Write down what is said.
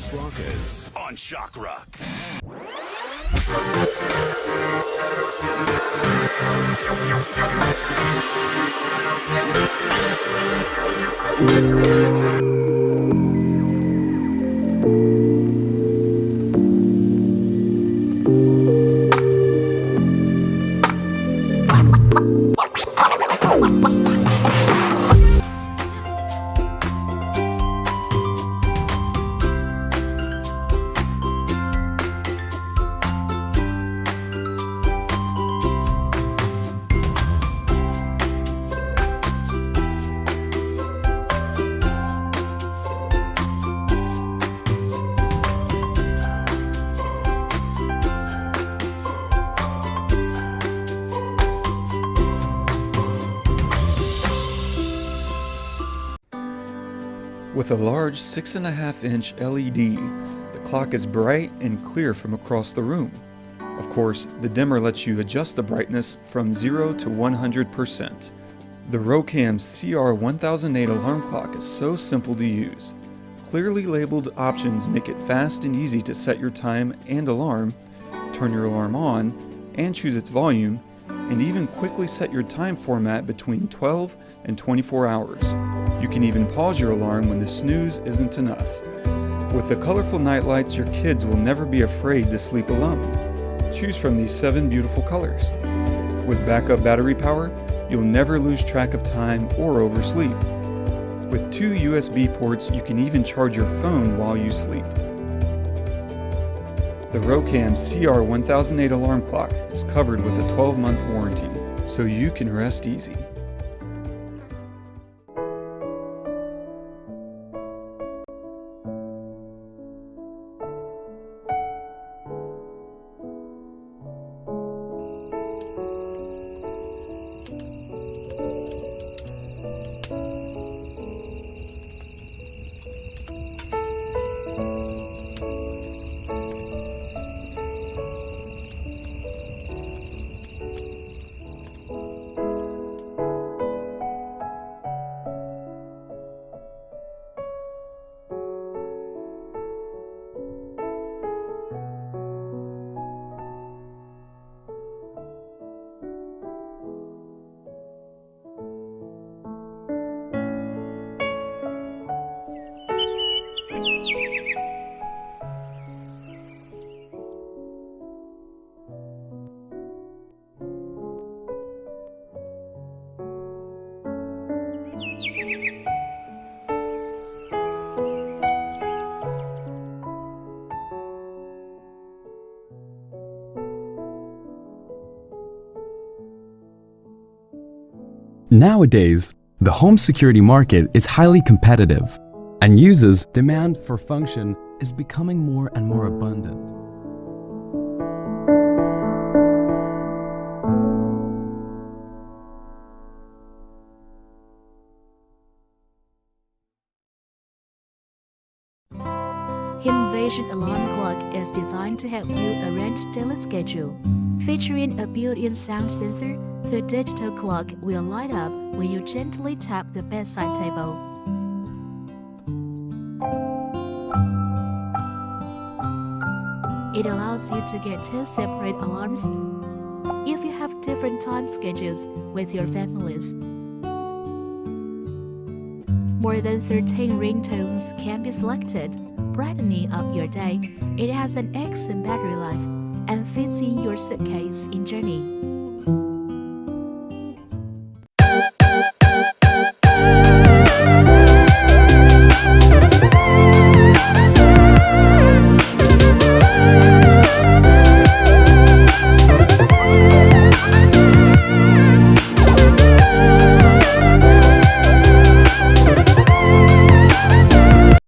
hottest rockers on Shock Rock. With a large 6.5-inch LED, the clock is bright and clear from across the room. Of course, the dimmer lets you adjust the brightness from 0 to 100%. The Rocam CR1008 alarm clock is so simple to use. Clearly labeled options make it fast and easy to set your time and alarm, turn your alarm on, and choose its volume, and even quickly set your time format between 12 and 24 hours. You can even pause your alarm when the snooze isn't enough. With the colorful nightlights, your kids will never be afraid to sleep alone. Choose from these 7 beautiful colors. With backup battery power, you'll never lose track of time or oversleep. With 2 USB ports, you can even charge your phone while you sleep. The Rocam CR1008 alarm clock is covered with a 12-month warranty, so you can rest easy. Nowadays, the home security market is highly competitive, and users' demand for function is becoming more and more abundant. HeimVision alarm clock is designed to help you arrange daily schedule. Featuring a built-in sound sensor, the digital clock will light up when you gently tap the bedside table. It allows you to get 2 separate alarms if you have different time schedules with your families. More than 13 ringtones can be selected, brightening up your day. It has an excellent battery life and fits in your suitcase in journey.